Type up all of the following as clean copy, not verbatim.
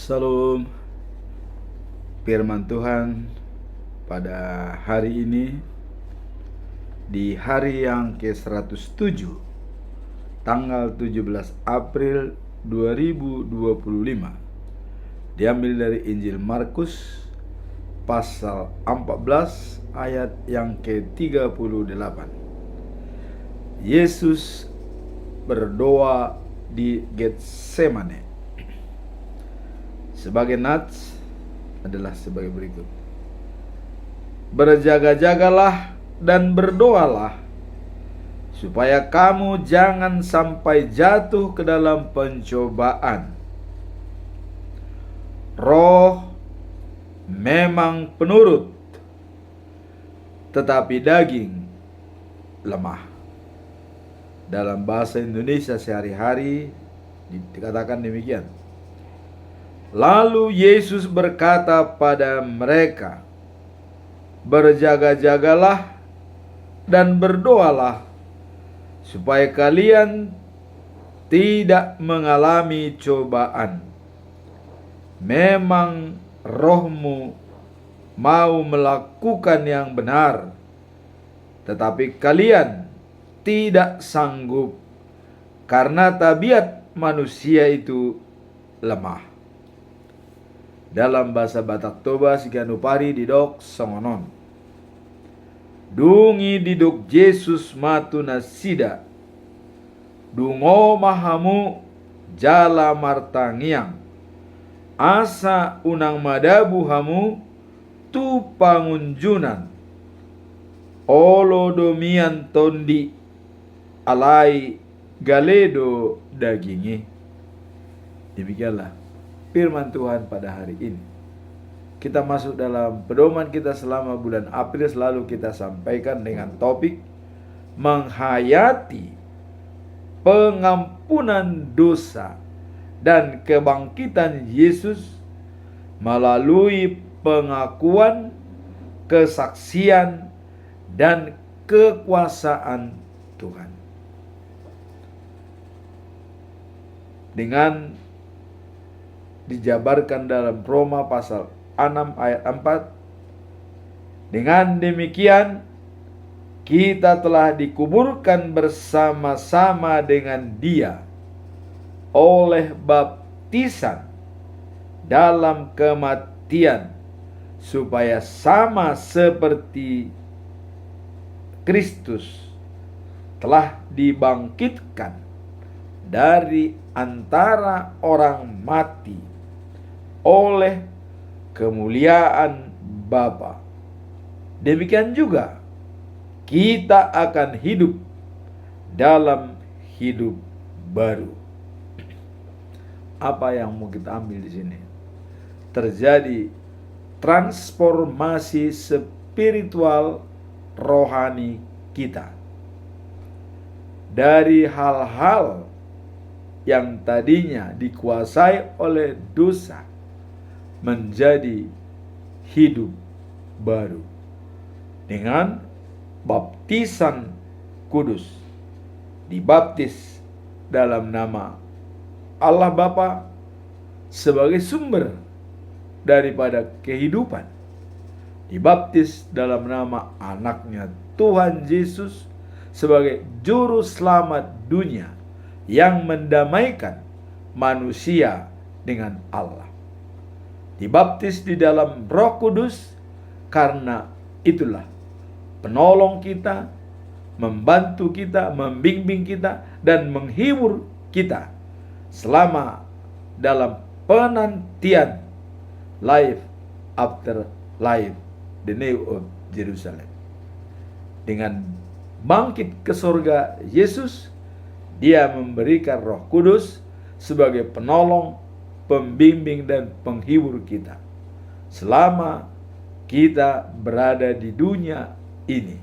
Salam firman Tuhan pada hari ini, di hari yang ke-107, tanggal 17 April 2025, diambil dari Injil Markus pasal 14 ayat yang ke-38. Yesus berdoa di Getsemane. Sebagai nats adalah sebagai berikut: berjaga-jagalah dan berdoalah supaya kamu jangan sampai jatuh ke dalam pencobaan. Roh memang penurut, tetapi daging lemah. Dalam bahasa Indonesia sehari-hari dikatakan demikian. Lalu Yesus berkata pada mereka, berjaga-jagalah dan berdoalah supaya kalian tidak mengalami cobaan. Memang rohmu mau melakukan yang benar, tetapi kalian tidak sanggup, karena tabiat manusia itu lemah. Dalam bahasa Batak Toba Siganupari didok songonon. Dungi diduk Yesus matu nasida, dungo mahamu jala martangiang, asa unang madabu hamu tu pangunjunan, olo domian tondi alai galedo dagingi. Demikianlah firman Tuhan pada hari ini. Kita masuk dalam pedoman kita selama bulan April, selalu kita sampaikan dengan topik menghayati pengampunan dosa dan kebangkitan Yesus melalui pengakuan, kesaksian, dan kekuasaan Tuhan. Dengan dijabarkan dalam Roma pasal 6 ayat 4. Dengan demikian kita telah dikuburkan bersama-sama dengan Dia oleh baptisan dalam kematian, supaya sama seperti Kristus telah dibangkitkan dari antara orang mati oleh kemuliaan Bapa. Demikian juga kita akan hidup dalam hidup baru. Apa yang mau kita ambil di sini? Terjadi transformasi spiritual rohani kita. Dari hal-hal yang tadinya dikuasai oleh dosa menjadi hidup baru dengan baptisan kudus. Dibaptis dalam nama Allah Bapa sebagai sumber daripada kehidupan. Dibaptis dalam nama anaknya Tuhan Yesus sebagai juru selamat dunia yang mendamaikan manusia dengan Allah. Dibaptis di dalam Roh Kudus, karena itulah penolong kita, membantu kita, membimbing kita, dan menghibur kita selama dalam penantian life after life, the new of Jerusalem. Dengan bangkit ke surga Yesus, Dia memberikan Roh Kudus sebagai penolong, pembimbing, dan penghibur kita selama kita berada di dunia ini,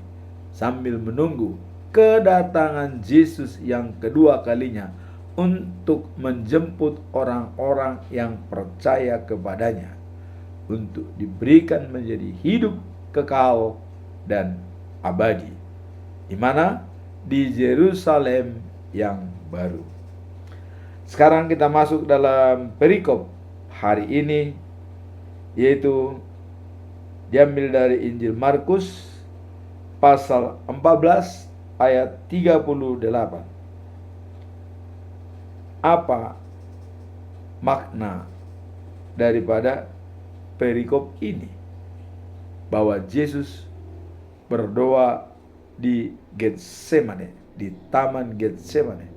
sambil menunggu kedatangan Yesus yang kedua kalinya untuk menjemput orang-orang yang percaya kepadanya untuk diberikan menjadi hidup kekal dan abadi, di mana di Yerusalem yang baru. Sekarang kita masuk dalam perikop hari ini, yaitu diambil dari Injil Markus pasal 14 ayat 38. Apa makna daripada perikop ini? Bahwa Yesus berdoa di Getsemane, di taman Getsemane.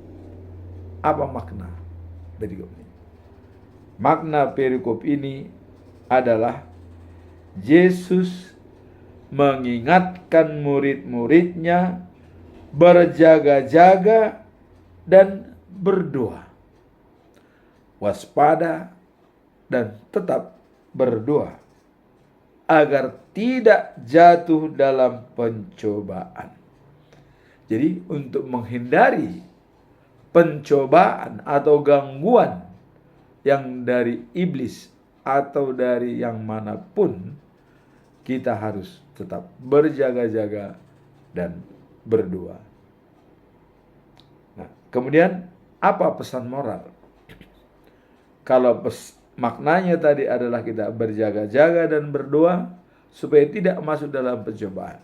Apa makna perikop ini? Makna perikop ini adalah Yesus mengingatkan murid-muridnya berjaga-jaga dan berdoa, waspada dan tetap berdoa agar tidak jatuh dalam pencobaan. Jadi untuk menghindari pencobaan atau gangguan yang dari iblis atau dari yang manapun, kita harus tetap berjaga-jaga dan berdoa. Nah, kemudian apa pesan moral? Kalau maknanya tadi adalah kita berjaga-jaga dan berdoa supaya tidak masuk dalam pencobaan.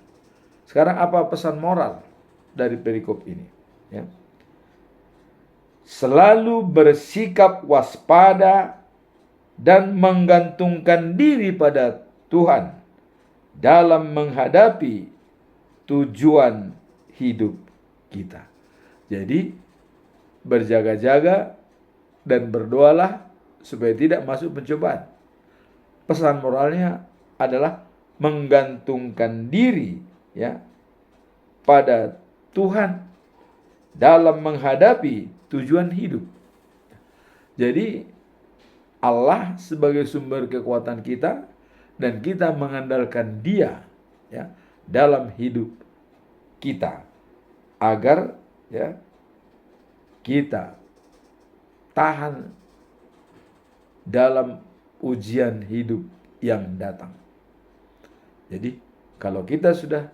Sekarang apa pesan moral dari perikop ini? Ya. Selalu bersikap waspada dan menggantungkan diri pada Tuhan dalam menghadapi tujuan hidup kita. Jadi berjaga-jaga dan berdoalah supaya tidak masuk pencobaan. Pesan moralnya adalah menggantungkan diri ya pada Tuhan dalam menghadapi tujuan hidup. Jadi Allah sebagai sumber kekuatan kita dan kita mengandalkan Dia ya dalam hidup kita agar ya kita tahan dalam ujian hidup yang datang. Jadi kalau kita sudah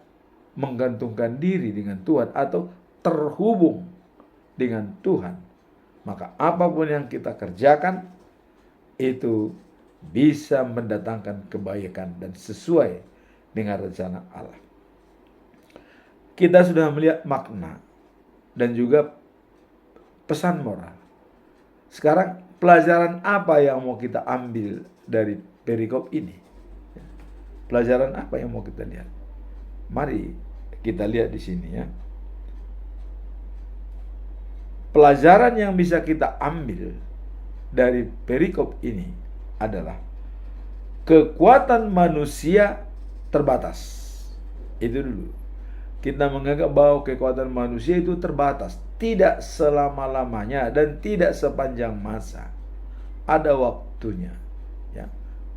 menggantungkan diri dengan Tuhan atau terhubung dengan Tuhan, maka apapun yang kita kerjakan itu bisa mendatangkan kebaikan dan sesuai dengan rencana Allah. Kita sudah melihat makna dan juga pesan moral. Sekarang pelajaran apa yang mau kita ambil dari perikop ini? Pelajaran apa yang mau kita lihat? Mari kita lihat di sini ya. Pelajaran yang bisa kita ambil dari perikop ini adalah kekuatan manusia terbatas. Itu dulu. Kita menganggap bahwa kekuatan manusia itu terbatas, tidak selama-lamanya dan tidak sepanjang masa. Ada waktunya, ya.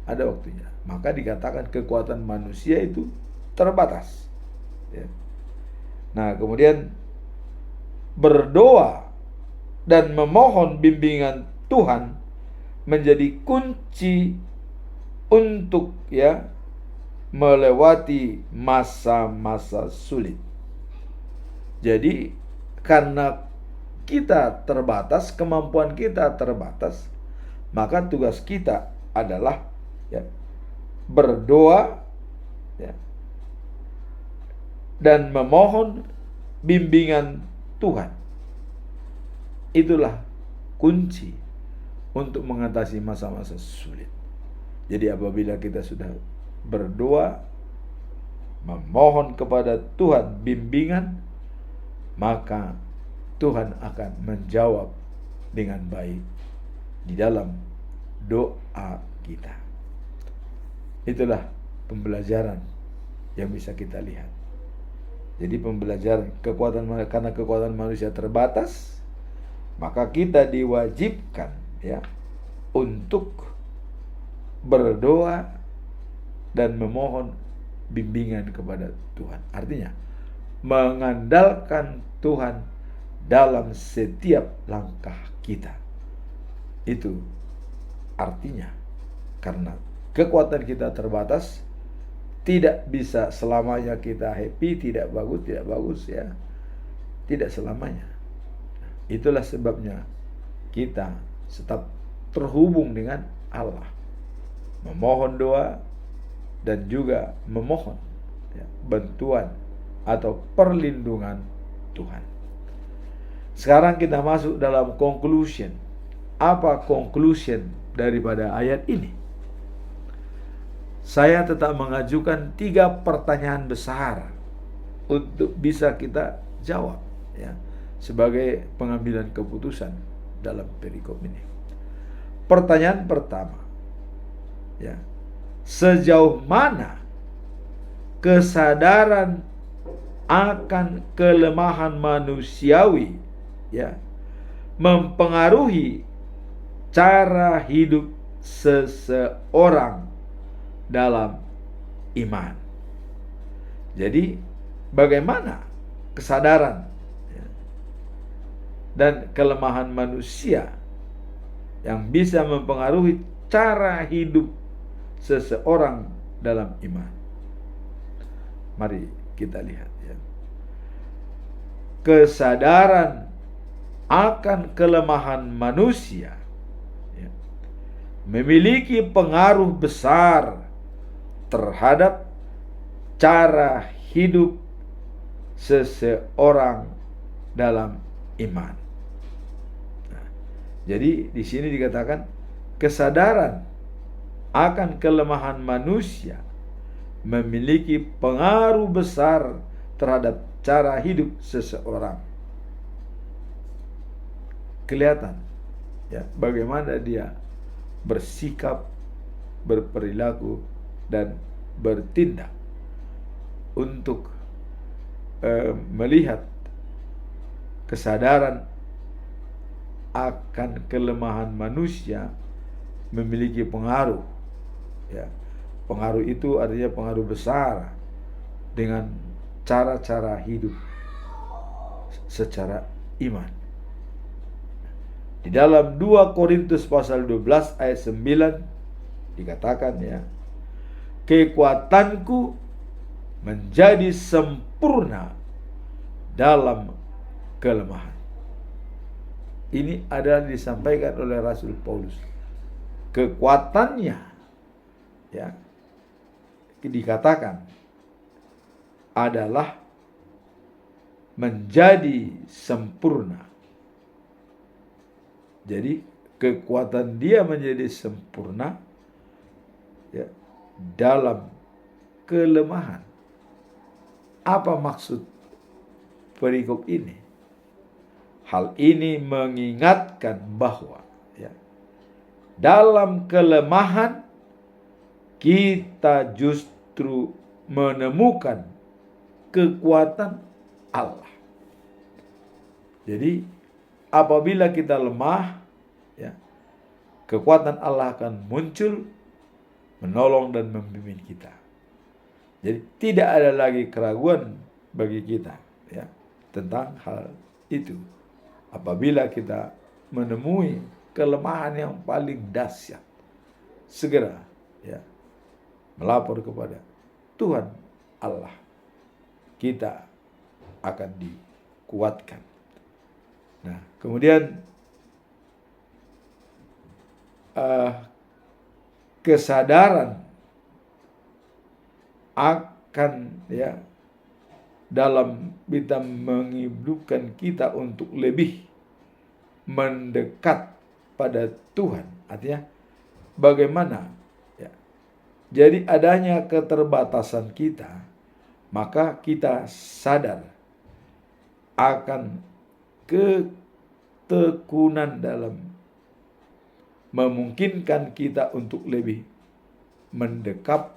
Ada waktunya. Maka dikatakan kekuatan manusia itu terbatas. Ya. Nah, kemudian berdoa dan memohon bimbingan Tuhan menjadi kunci untuk ya melewati masa-masa sulit. Jadi karena kita terbatas, kemampuan kita terbatas, maka tugas kita adalah ya berdoa ya, dan memohon bimbingan Tuhan. Itulah kunci untuk mengatasi masa-masa sulit. Jadi apabila kita sudah berdoa, memohon kepada Tuhan bimbingan, maka Tuhan akan menjawab dengan baik di dalam doa kita. Itulah pembelajaran yang bisa kita lihat. Jadi pembelajaran karena kekuatan manusia terbatas, maka kita diwajibkan ya untuk berdoa dan memohon bimbingan kepada Tuhan. Artinya mengandalkan Tuhan dalam setiap langkah kita. Itu artinya karena kekuatan kita terbatas, tidak bisa selamanya kita happy, tidak bagus ya. Tidak selamanya. Itulah sebabnya kita tetap terhubung dengan Allah, memohon doa dan juga memohon bantuan atau perlindungan Tuhan. Sekarang kita masuk dalam conclusion. Apa conclusion daripada ayat ini? Saya tetap mengajukan 3 pertanyaan besar untuk bisa kita jawab sebagai pengambilan keputusan dalam perikop ini. Pertanyaan pertama, sejauh mana kesadaran akan kelemahan manusiawi mempengaruhi cara hidup seseorang dalam iman. Jadi bagaimana kesadaran dan kelemahan manusia yang bisa mempengaruhi cara hidup seseorang dalam iman? Mari kita lihat kesadaran akan kelemahan manusia memiliki pengaruh besar terhadap cara hidup seseorang dalam iman. Jadi di sini dikatakan kesadaran akan kelemahan manusia memiliki pengaruh besar terhadap cara hidup seseorang. Kelihatan bagaimana dia bersikap, berperilaku dan bertindak untuk melihat kesadaran akan kelemahan manusia memiliki pengaruh. Pengaruh itu artinya pengaruh besar dengan cara-cara hidup secara iman. Di dalam 2 Korintus pasal 12 ayat 9 dikatakan kekuatanku menjadi sempurna dalam kelemahan. Ini adalah disampaikan oleh Rasul Paulus. Kekuatannya dikatakan adalah menjadi sempurna. Jadi kekuatan dia menjadi sempurna dalam kelemahan. Apa maksud perikop ini? Hal ini mengingatkan bahwa dalam kelemahan kita justru menemukan kekuatan Allah. Jadi apabila kita lemah, kekuatan Allah akan muncul, menolong dan membimbing kita. Jadi tidak ada lagi keraguan bagi kita tentang hal itu. Apabila kita menemui kelemahan yang paling dahsyat, segera melapor kepada Tuhan Allah. Kita akan dikuatkan. Nah, kemudian kesadaran akan dalam kita menghidupkan kita untuk lebih mendekat pada Tuhan. Artinya bagaimana jadi adanya keterbatasan kita, maka kita sadar akan ketekunan dalam memungkinkan kita untuk lebih mendekat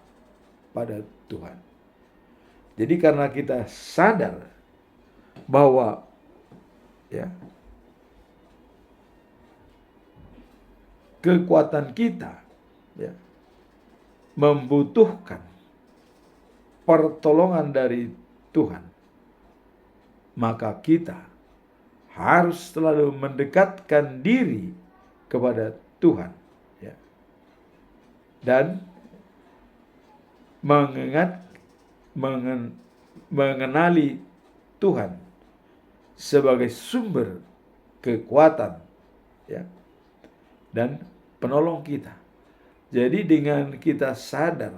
pada Tuhan. Jadi karena kita sadar bahwa kekuatan kita membutuhkan pertolongan dari Tuhan, maka kita harus selalu mendekatkan diri kepada Tuhan dan mengenali Tuhan sebagai sumber kekuatan dan penolong kita. Jadi dengan kita sadar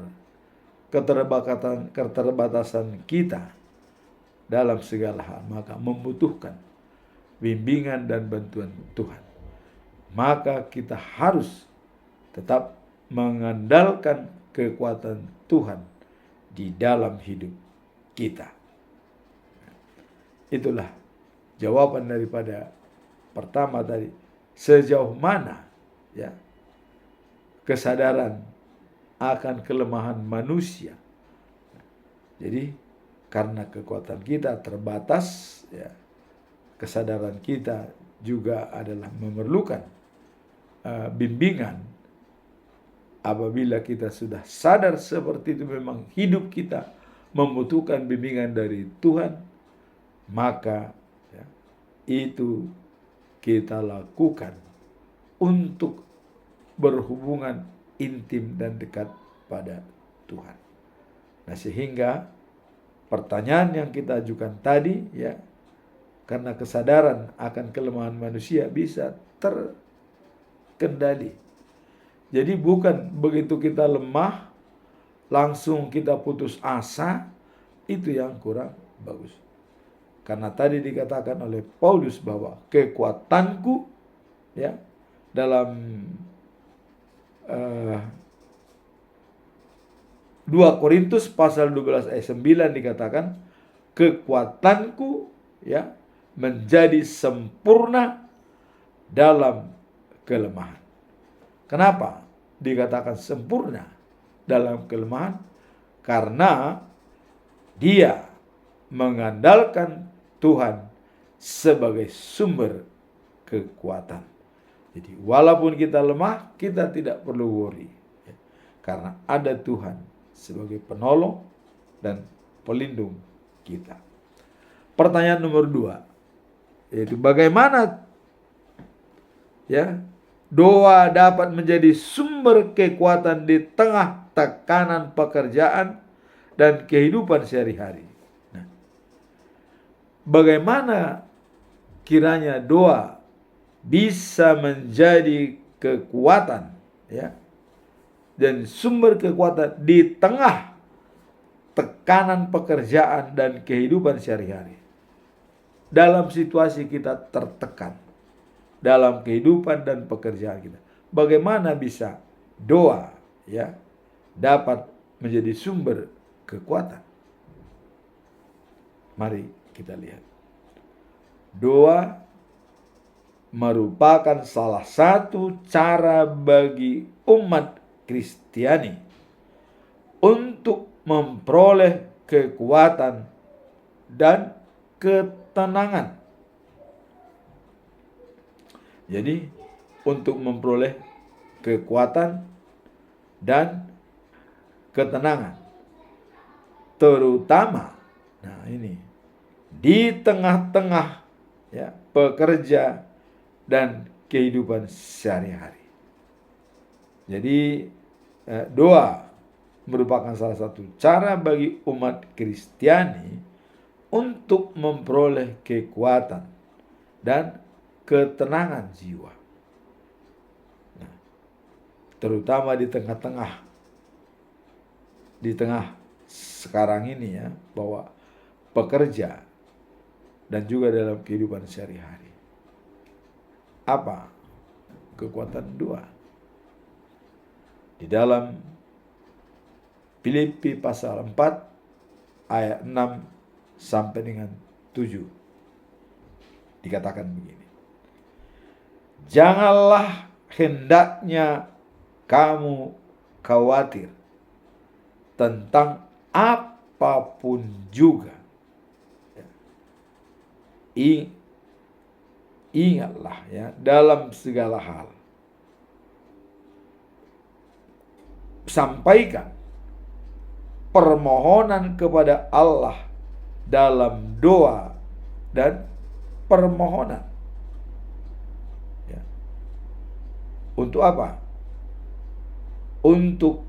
keterbatasan kita dalam segala hal, maka membutuhkan bimbingan dan bantuan Tuhan. Maka kita harus tetap mengandalkan kekuatan Tuhan di dalam hidup kita. Itulah jawaban daripada pertama tadi. Sejauh mana ya kesadaran akan kelemahan manusia. Jadi karena kekuatan kita terbatas, ya, kesadaran kita juga adalah memerlukan bimbingan. Apabila kita sudah sadar seperti itu, memang hidup kita membutuhkan bimbingan dari Tuhan, maka ya, itu kita lakukan untuk berhubungan intim dan dekat pada Tuhan. Nah, sehingga pertanyaan yang kita ajukan tadi, ya, karena kesadaran akan kelemahan manusia bisa terkendali. Jadi bukan begitu kita lemah langsung kita putus asa, itu yang kurang bagus. Karena tadi dikatakan oleh Paulus bahwa kekuatanku, ya, dalam 2 Korintus pasal 12 ayat 9 dikatakan, kekuatanku, ya, menjadi sempurna dalam kelemahan. Kenapa dikatakan sempurna dalam kelemahan? Karena dia mengandalkan Tuhan sebagai sumber kekuatan. Jadi walaupun kita lemah, kita tidak perlu worry, ya, karena ada Tuhan sebagai penolong dan pelindung kita. Pertanyaan nomor 2, yaitu bagaimana, ya, doa dapat menjadi sumber kekuatan di tengah tekanan pekerjaan dan kehidupan sehari-hari. Nah, bagaimana kiranya doa bisa menjadi kekuatan, ya, dan sumber kekuatan di tengah tekanan pekerjaan dan kehidupan sehari-hari. Dalam situasi kita tertekan dalam kehidupan dan pekerjaan kita, bagaimana bisa doa, ya, dapat menjadi sumber kekuatan? Mari kita lihat. Doa merupakan salah satu cara bagi umat Kristiani untuk memperoleh kekuatan dan ketenangan. Jadi untuk memperoleh kekuatan dan ketenangan, terutama, nah ini, di tengah-tengah, ya, pekerja dan kehidupan sehari-hari. Jadi doa merupakan salah satu cara bagi umat Kristiani untuk memperoleh kekuatan dan ketenangan jiwa. Nah, terutama di tengah sekarang ini, ya, bahwa pekerja dan juga dalam kehidupan sehari-hari. Apa kekuatan doa? Di dalam Filipi pasal 4 ayat 6 sampai dengan 7 dikatakan begini. Janganlah hendaknya kamu khawatir tentang apapun juga. Ingatlah, ya, dalam segala hal sampaikan permohonan kepada Allah dalam doa dan permohonan. Ya. Untuk apa? Untuk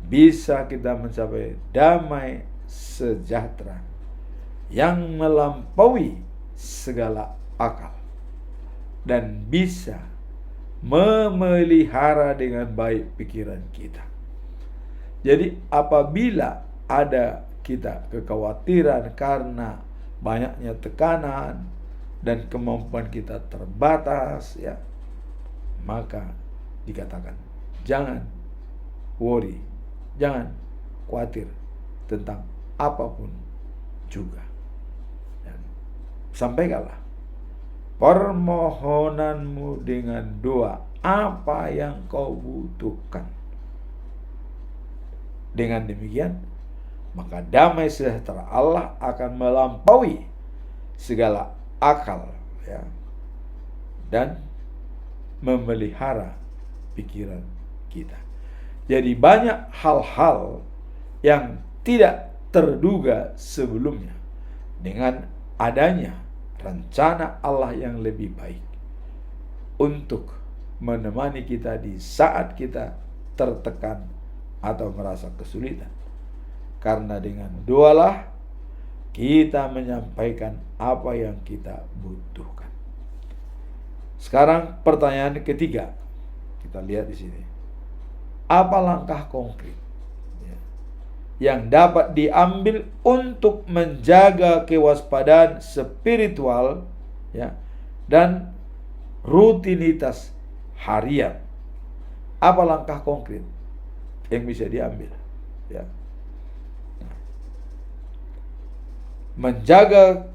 bisa kita mencapai damai sejahtera yang melampaui segala akal dan bisa memelihara dengan baik pikiran kita. Jadi apabila ada kita kekhawatiran karena banyaknya tekanan dan kemampuan kita terbatas, ya, maka dikatakan jangan worry, jangan khawatir tentang apapun juga. Dan sampaikanlah permohonanmu dengan doa apa yang kau butuhkan. Dengan demikian, maka damai sejahtera Allah akan melampaui segala akal, ya, dan memelihara pikiran kita. Jadi banyak hal-hal yang tidak terduga sebelumnya dengan adanya rencana Allah yang lebih baik untuk menemani kita di saat kita tertekan atau merasa kesulitan. Karena dengan doalah kita menyampaikan apa yang kita butuhkan. Sekarang pertanyaan ketiga, kita lihat di sini. Apa langkah konkret yang dapat diambil untuk menjaga kewaspadaan spiritual, ya, dan rutinitas harian? Apa langkah konkret yang bisa diambil, ya? Menjaga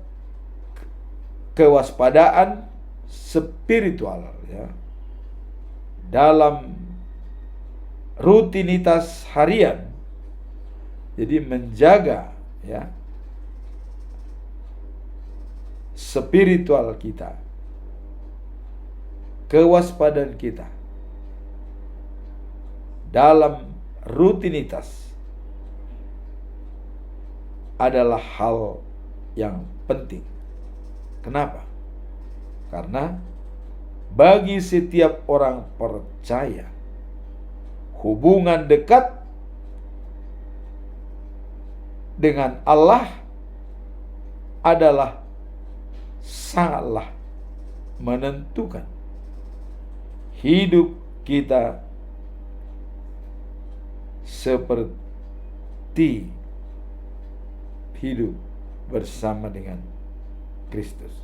kewaspadaan spiritual, ya, dalam rutinitas harian. Jadi menjaga, ya, spiritual kita, kewaspadaan kita dalam rutinitas adalah hal yang penting. Kenapa? Karena bagi setiap orang percaya, hubungan dekat dengan Allah adalah sangatlah menentukan hidup kita seperti hidup bersama dengan Kristus.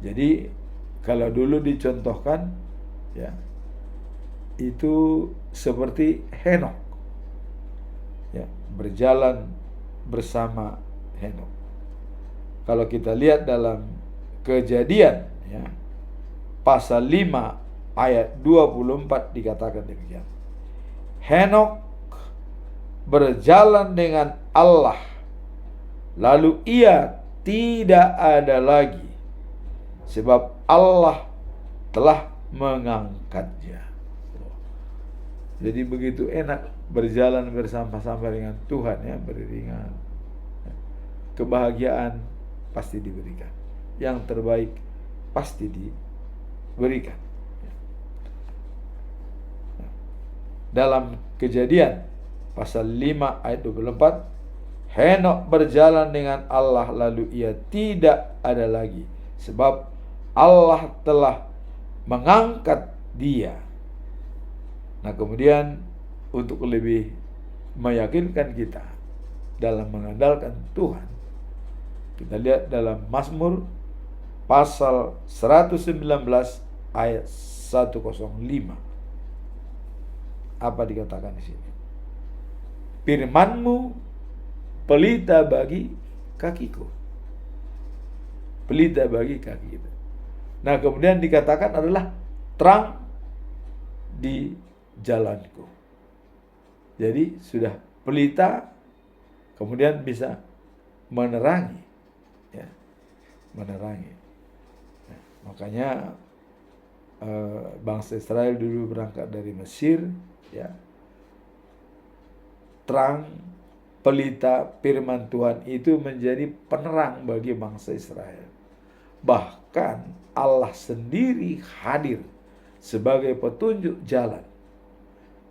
Jadi kalau dulu dicontohkan, ya, itu seperti Henokh, ya, berjalan bersama Henokh. Kalau kita lihat dalam Kejadian, ya, pasal 5 ayat 24 dikatakan demikian. Henokh berjalan dengan Allah, lalu ia tidak ada lagi, sebab Allah telah mengangkatnya. Jadi begitu enak berjalan bersama-sama dengan Tuhan, ya, beriringan. Kebahagiaan pasti diberikan, yang terbaik pasti diberikan. Dalam Kejadian pasal 5 ayat 24, Henokh berjalan dengan Allah, lalu ia tidak ada lagi, sebab Allah telah mengangkat dia. Nah, kemudian untuk lebih meyakinkan kita dalam mengandalkan Tuhan, kita lihat dalam Mazmur pasal 119 ayat 105. Apa dikatakan di sini? Firman-Mu pelita bagi kakiku. Pelita bagi kaki kita. Nah, kemudian dikatakan adalah terang di jalanku. Jadi sudah pelita, kemudian bisa menerangi, ya, menerangi. Nah, makanya bangsa Israel dulu berangkat dari Mesir, ya, terang pelita firman Tuhan itu menjadi penerang bagi bangsa Israel. Bahkan Allah sendiri hadir sebagai petunjuk jalan.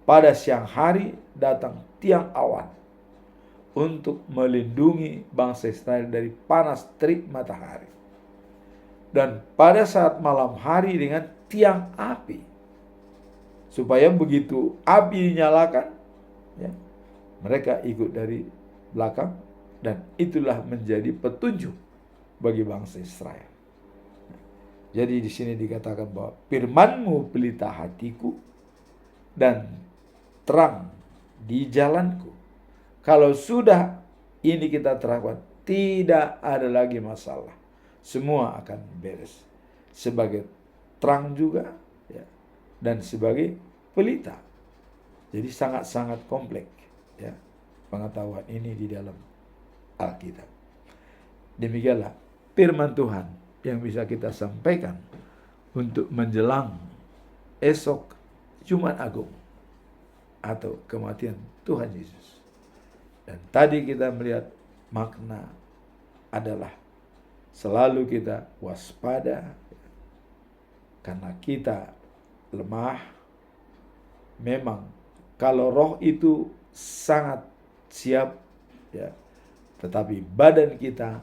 Pada siang hari datang tiang awan untuk melindungi bangsa Israel dari panas terik matahari. Dan pada saat malam hari dengan tiang api. Supaya begitu api dinyalakan, ya, mereka ikut dari belakang, dan itulah menjadi petunjuk bagi bangsa Israel. Jadi di sini dikatakan bahwa firman-Mu pelita hatiku dan terang di jalanku. Kalau sudah ini kita terapkan, tidak ada lagi masalah. Semua akan beres. Sebagai terang juga, ya, dan sebagai pelita. Jadi sangat-sangat kompleks, ya, pengetahuan ini di dalam Alkitab. Demikianlah firman Tuhan yang bisa kita sampaikan untuk menjelang esok Jumat Agung atau kematian Tuhan Yesus. Dan tadi kita melihat makna adalah selalu kita waspada karena kita lemah. Memang kalau roh itu sangat siap, ya, tetapi badan kita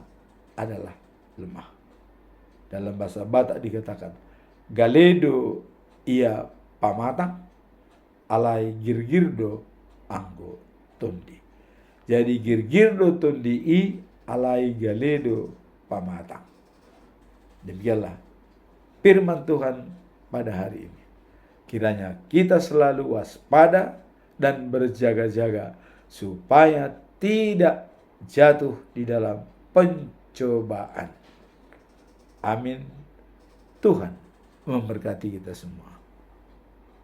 adalah lemah. Dalam bahasa Batak dikatakan galedo ia pamatang alai girgirdo anggo tondi. Jadi girgirdo tondi i alai galedo pamatang. Demikianlah firman Tuhan pada hari ini. Kiranya kita selalu waspada dan berjaga-jaga supaya tidak jatuh di dalam pencobaan. Amin. Tuhan memberkati kita semua.